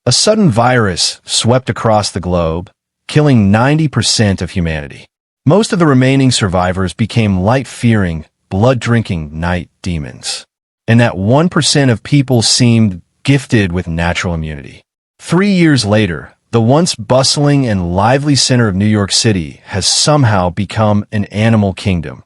A sudden virus swept across the globe, killing 90% of humanity. Most of the remaining survivors became light-fearing, blood-drinking night demons. And that 1% of people seemed gifted with natural immunity. 3 years later, the once bustling and lively center of New York City has somehow become an animal kingdom.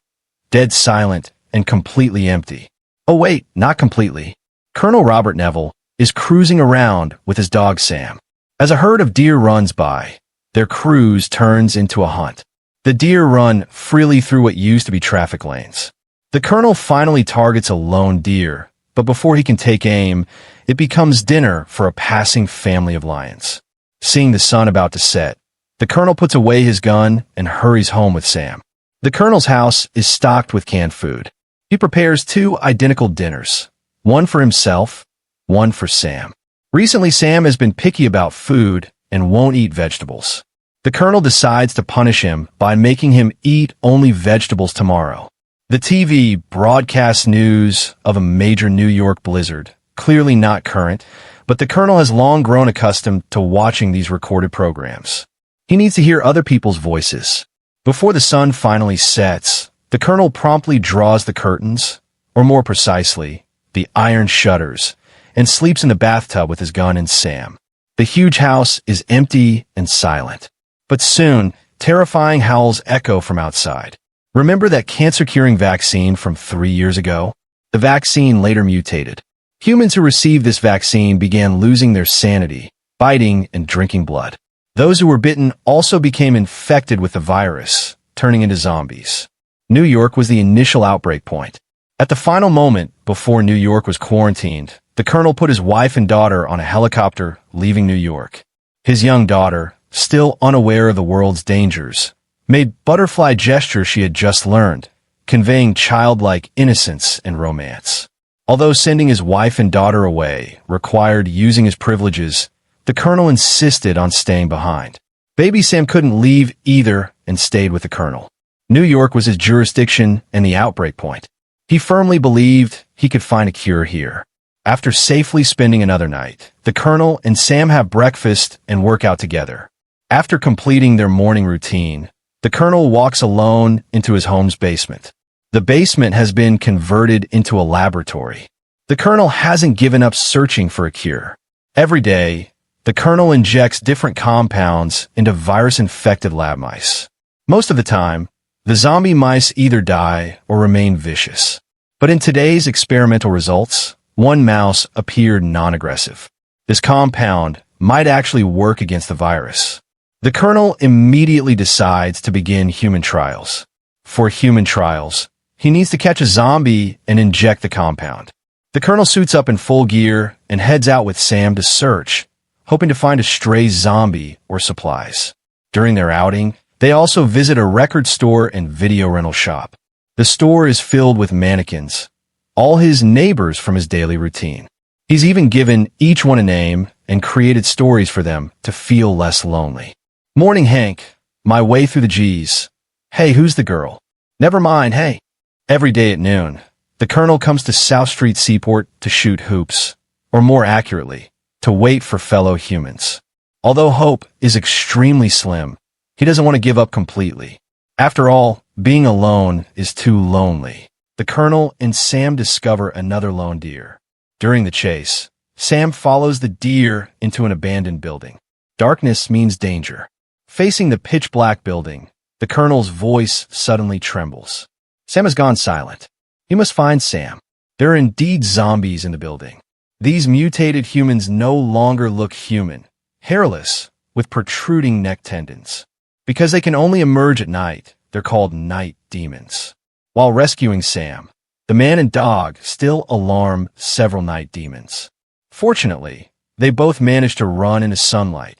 Dead silent and completely empty. Oh wait, not completely. Colonel Robert Neville is cruising around with his dog Sam. As a herd of deer runs by, their cruise turns into a hunt. The deer run freely through what used to be traffic lanes. The colonel finally targets a lone deer, but before he can take aim, it becomes dinner for a passing family of lions. Seeing the sun about to set, the colonel puts away his gun and hurries home with Sam. The colonel's house is stocked with canned food. He prepares 2 identical dinners, one for himself, one for Sam. Recently, Sam has been picky about food and won't eat vegetables. The colonel decides to punish him by making him eat only vegetables tomorrow. The TV broadcasts news of a major New York blizzard, clearly not current, but the colonel has long grown accustomed to watching these recorded programs. He needs to hear other people's voices. Before the sun finally sets, the colonel promptly draws the curtains, or more precisely, the iron shutters, and sleeps in the bathtub with his gun and Sam. The huge house is empty and silent. But soon, terrifying howls echo from outside. Remember that cancer-curing vaccine from 3 years ago? The vaccine later mutated. Humans who received this vaccine began losing their sanity, biting and drinking blood. Those who were bitten also became infected with the virus, turning into zombies. New York was the initial outbreak point. At the final moment, before New York was quarantined, the colonel put his wife and daughter on a helicopter, leaving New York. His young daughter, still unaware of the world's dangers, made butterfly gestures she had just learned, conveying childlike innocence and romance. Although sending his wife and daughter away required using his privileges, the colonel insisted on staying behind. Baby Sam couldn't leave either and stayed with the colonel. New York was his jurisdiction and the outbreak point. He firmly believed he could find a cure here. After safely spending another night, the colonel and Sam have breakfast and work out together. After completing their morning routine, the colonel walks alone into his home's basement. The basement has been converted into a laboratory. The colonel hasn't given up searching for a cure. Every day, the colonel injects different compounds into virus-infected lab mice. Most of the time, the zombie mice either die or remain vicious. But in today's experimental results, one mouse appeared non-aggressive. This compound might actually work against the virus. The colonel immediately decides to begin human trials. For human trials, he needs to catch a zombie and inject the compound. The colonel suits up in full gear and heads out with Sam to search, hoping to find a stray zombie or supplies. During their outing, they also visit a record store and video rental shop. The store is filled with mannequins, all his neighbors from his daily routine. He's even given each one a name and created stories for them to feel less lonely. Morning, Hank. My way through the G's. Hey, who's the girl? Never mind, hey. Every day at noon, the colonel comes to South Street Seaport to shoot hoops, or more accurately, to wait for fellow humans. Although hope is extremely slim, he doesn't want to give up completely. After all, being alone is too lonely. The colonel and Sam discover another lone deer. During the chase, Sam follows the deer into an abandoned building. Darkness means danger. Facing the pitch-black building, the colonel's voice suddenly trembles. Sam has gone silent. He must find Sam. There are indeed zombies in the building. These mutated humans no longer look human, hairless, with protruding neck tendons. Because they can only emerge at night, they're called night demons. While rescuing Sam, the man and dog still alarm several night demons. Fortunately, they both manage to run into sunlight.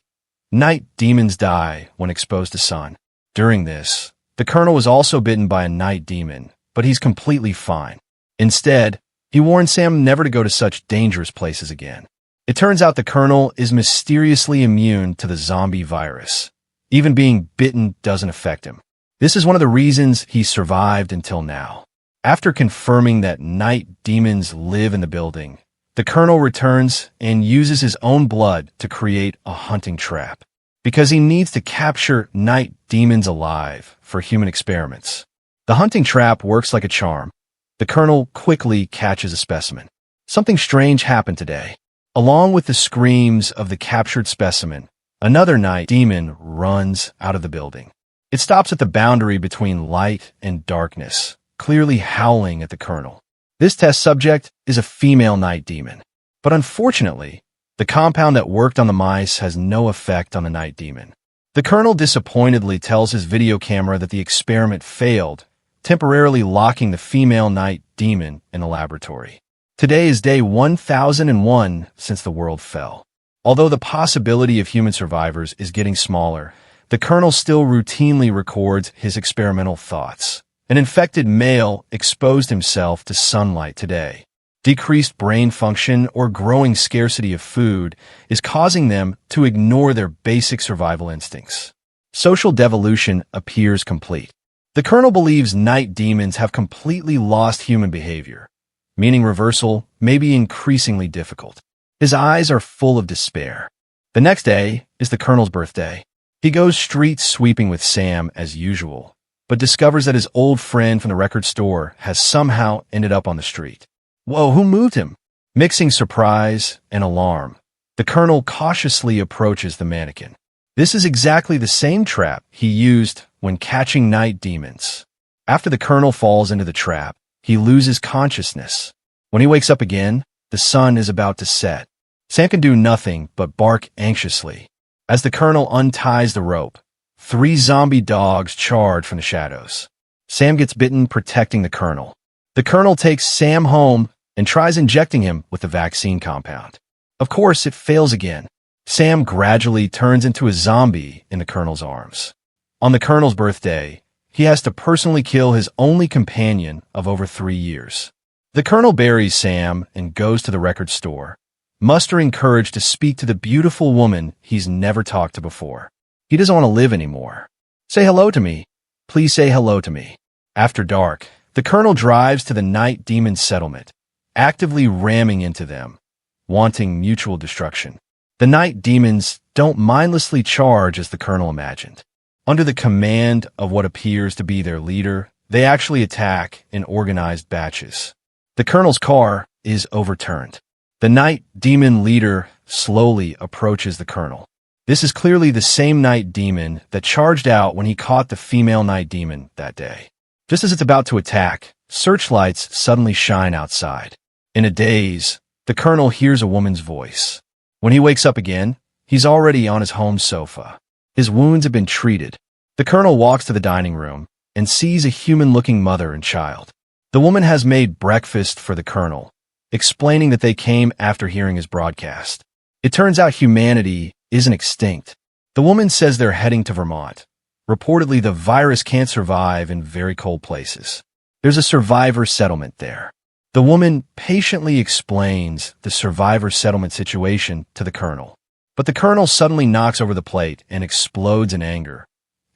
Night demons die when exposed to sun. During this, the colonel was also bitten by a night demon, but he's completely fine. Instead, he warned Sam never to go to such dangerous places again. It turns out the colonel is mysteriously immune to the zombie virus. Even being bitten doesn't affect him. This is one of the reasons he survived until now. After confirming that night demons live in the building, The colonel returns and uses his own blood to create a hunting trap, because he needs to capture night demons alive for human experiments. The hunting trap works like a charm. The colonel quickly catches a specimen. Something strange happened today. Along with the screams of the captured specimen, another night demon runs out of the building. It stops at the boundary between light and darkness, clearly howling at the colonel. This test subject is a female night demon. But unfortunately, the compound that worked on the mice has no effect on the night demon. The colonel disappointedly tells his video camera that the experiment failed, temporarily locking the female night demon in the laboratory. Today is day 1001 since the world fell. Although the possibility of human survivors is getting smaller, the colonel still routinely records his experimental thoughts. An infected male exposed himself to sunlight today. Decreased brain function or growing scarcity of food is causing them to ignore their basic survival instincts. Social devolution appears complete. The colonel believes night demons have completely lost human behavior, meaning reversal may be increasingly difficult. His eyes are full of despair. The next day is the colonel's birthday. He goes street sweeping with Sam as usual, but discovers that his old friend from the record store has somehow ended up on the street. Whoa, who moved him? Mixing surprise and alarm, the colonel cautiously approaches the mannequin. This is exactly the same trap he used when catching night demons. After the colonel falls into the trap, he loses consciousness. When he wakes up again, the sun is about to set. Sam can do nothing but bark anxiously. As the colonel unties the rope, 3 zombie dogs charge from the shadows. Sam gets bitten, protecting the colonel. The colonel takes Sam home and tries injecting him with the vaccine compound. Of course, it fails again. Sam gradually turns into a zombie in the colonel's arms. On the colonel's birthday, he has to personally kill his only companion of over 3 years. The colonel buries Sam and goes to the record store, mustering courage to speak to the beautiful woman he's never talked to before. He doesn't want to live anymore. Say hello to me. Please say hello to me. After dark, the colonel drives to the night demon settlement, actively ramming into them, wanting mutual destruction. The night demons don't mindlessly charge as the colonel imagined. Under the command of what appears to be their leader, they actually attack in organized batches. The colonel's car is overturned. The night demon leader slowly approaches the colonel. This is clearly the same night demon that charged out when he caught the female night demon that day. Just as it's about to attack, searchlights suddenly shine outside. In a daze, the colonel hears a woman's voice. When he wakes up again, he's already on his home sofa. His wounds have been treated. The colonel walks to the dining room and sees a human-looking mother and child. The woman has made breakfast for the colonel, explaining that they came after hearing his broadcast. It turns out humanity isn't extinct. The woman says they're heading to Vermont. Reportedly, the virus can't survive in very cold places. There's a survivor settlement there. The woman patiently explains the survivor settlement situation to the colonel. But the colonel suddenly knocks over the plate and explodes in anger.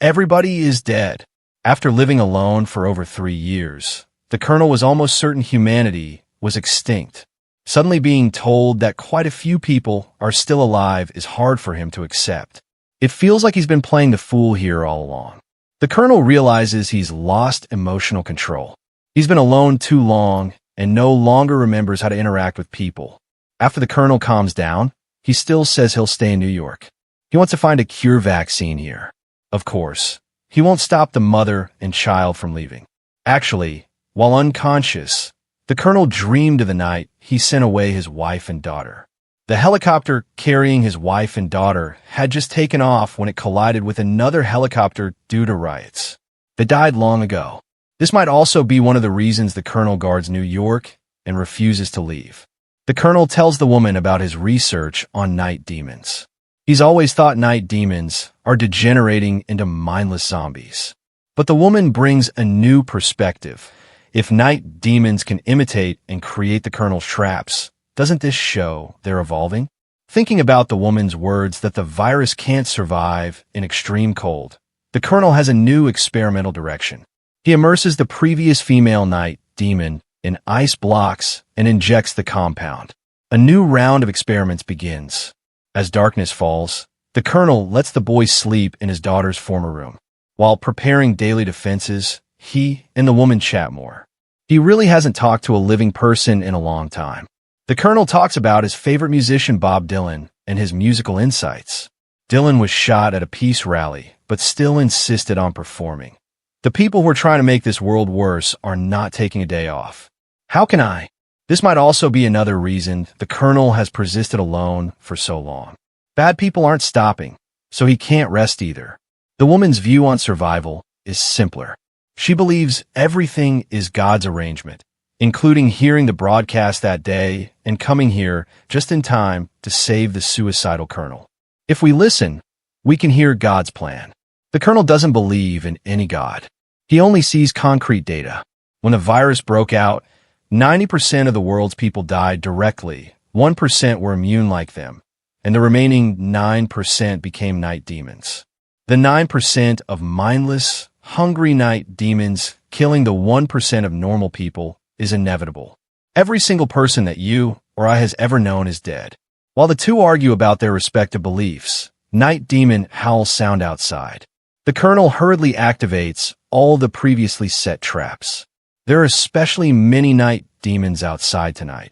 Everybody is dead. After living alone for over 3 years, the colonel was almost certain humanity was extinct. Suddenly being told that quite a few people are still alive is hard for him to accept. It feels like he's been playing the fool here all along. The colonel realizes he's lost emotional control. He's been alone too long and no longer remembers how to interact with people. After the colonel calms down, he still says he'll stay in New York. He wants to find a cure vaccine here. Of course, he won't stop the mother and child from leaving. Actually, while unconscious, the colonel dreamed of the night he sent away his wife and daughter. The helicopter carrying his wife and daughter had just taken off when it collided with another helicopter due to riots. They died long ago. This might also be one of the reasons the colonel guards New York and refuses to leave. The colonel tells the woman about his research on night demons. He's always thought night demons are degenerating into mindless zombies. But the woman brings a new perspective. If night demons can imitate and create the colonel's traps, doesn't this show they're evolving? Thinking about the woman's words that the virus can't survive in extreme cold, the colonel has a new experimental direction. He immerses the previous female night demon in ice blocks and injects the compound. A new round of experiments begins. As darkness falls, the colonel lets the boy sleep in his daughter's former room. While preparing daily defenses, he and the woman chat more. He really hasn't talked to a living person in a long time. The colonel talks about his favorite musician Bob Dylan and his musical insights. Dylan was shot at a peace rally, but still insisted on performing. The people who are trying to make this world worse are not taking a day off. How can I? This might also be another reason the colonel has persisted alone for so long. Bad people aren't stopping, so he can't rest either. The woman's view on survival is simpler. She believes everything is God's arrangement, including hearing the broadcast that day and coming here just in time to save the suicidal colonel. If we listen, we can hear God's plan. The colonel doesn't believe in any God. He only sees concrete data. When the virus broke out, 90% of the world's people died directly, 1% were immune like them, and the remaining 9% became night demons. The 9% of mindless, hungry night demons killing the 1% of normal people is inevitable. Every single person that you or I has ever known is dead. While the two argue about their respective beliefs, night demon howls sound outside. The colonel hurriedly activates all the previously set traps. There are especially many night demons outside tonight.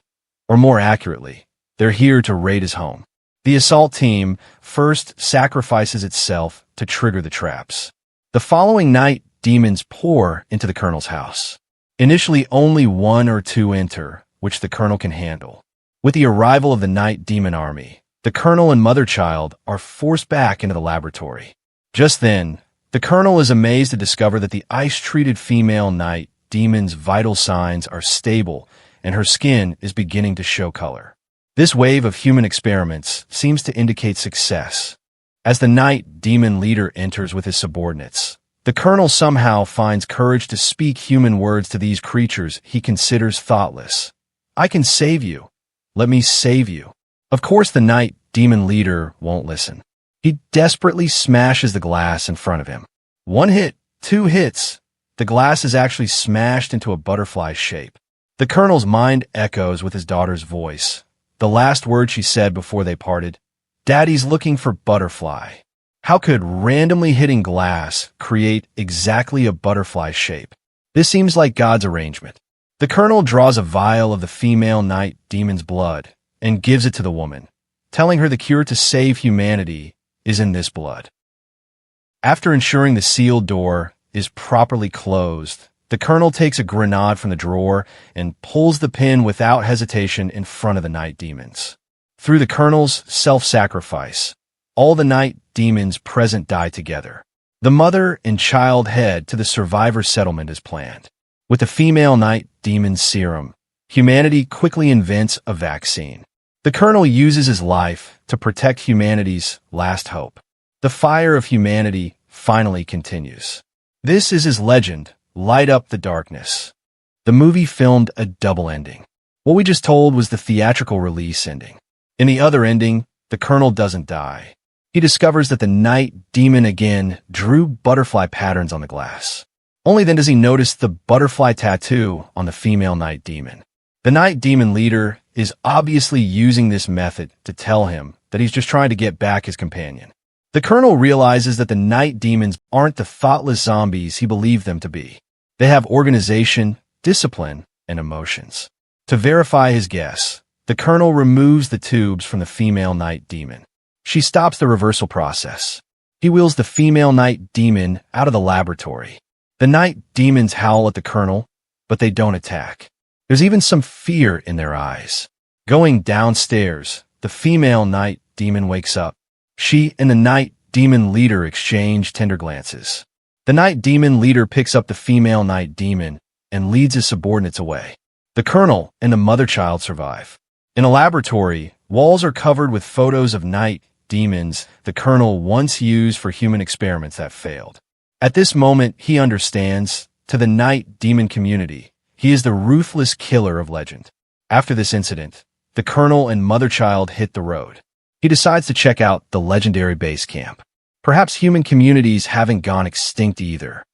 Or more accurately, they're here to raid his home. The assault team first sacrifices itself to trigger the traps. The following night, demons pour into the colonel's house. Initially, only 1 or 2 enter, which the colonel can handle. With the arrival of the night demon army, the colonel and mother child are forced back into the laboratory. Just then, the colonel is amazed to discover that the ice-treated female night demon's vital signs are stable and her skin is beginning to show color. This wave of human experiments seems to indicate success. As the night demon leader enters with his subordinates, the colonel somehow finds courage to speak human words to these creatures he considers thoughtless. I can save you. Let me save you. Of course, the night demon leader won't listen. He desperately smashes the glass in front of him. 1 hit, 2 hits. The glass is actually smashed into a butterfly shape. The colonel's mind echoes with his daughter's voice. The last word she said before they parted, "Daddy's looking for butterfly." How could randomly hitting glass create exactly a butterfly shape? This seems like God's arrangement. The colonel draws a vial of the female night demon's blood and gives it to the woman, telling her the cure to save humanity is in this blood. After ensuring the sealed door is properly closed, the colonel takes a grenade from the drawer and pulls the pin without hesitation in front of the night demons. Through the colonel's self-sacrifice, all the night demons present die together. The mother and child head to the survivor settlement as planned. With the female night demon's serum, humanity quickly invents a vaccine. The colonel uses his life to protect humanity's last hope. The fire of humanity finally continues. This is his legend, Light Up the Darkness. The movie filmed a double ending. What we just told was the theatrical release ending. In the other ending, the colonel doesn't die. He discovers that the night demon again drew butterfly patterns on the glass. Only then does he notice the butterfly tattoo on the female night demon. The night demon leader is obviously using this method to tell him that he's just trying to get back his companion. The colonel realizes that the night demons aren't the thoughtless zombies he believed them to be. They have organization, discipline, and emotions. To verify his guess, the colonel removes the tubes from the female night demon. She stops the reversal process. He wheels the female night demon out of the laboratory. The night demons howl at the colonel, but they don't attack. There's even some fear in their eyes. Going downstairs, the female night demon wakes up. She and the night demon leader exchange tender glances. The night demon leader picks up the female night demon and leads his subordinates away. The colonel and the mother child survive. In a laboratory, walls are covered with photos of night demons the colonel once used for human experiments that failed. At this moment, he understands, to the night demon community, he is the ruthless killer of legend. After this incident, the colonel and mother child hit the road. He decides to check out the legendary base camp. Perhaps human communities haven't gone extinct either.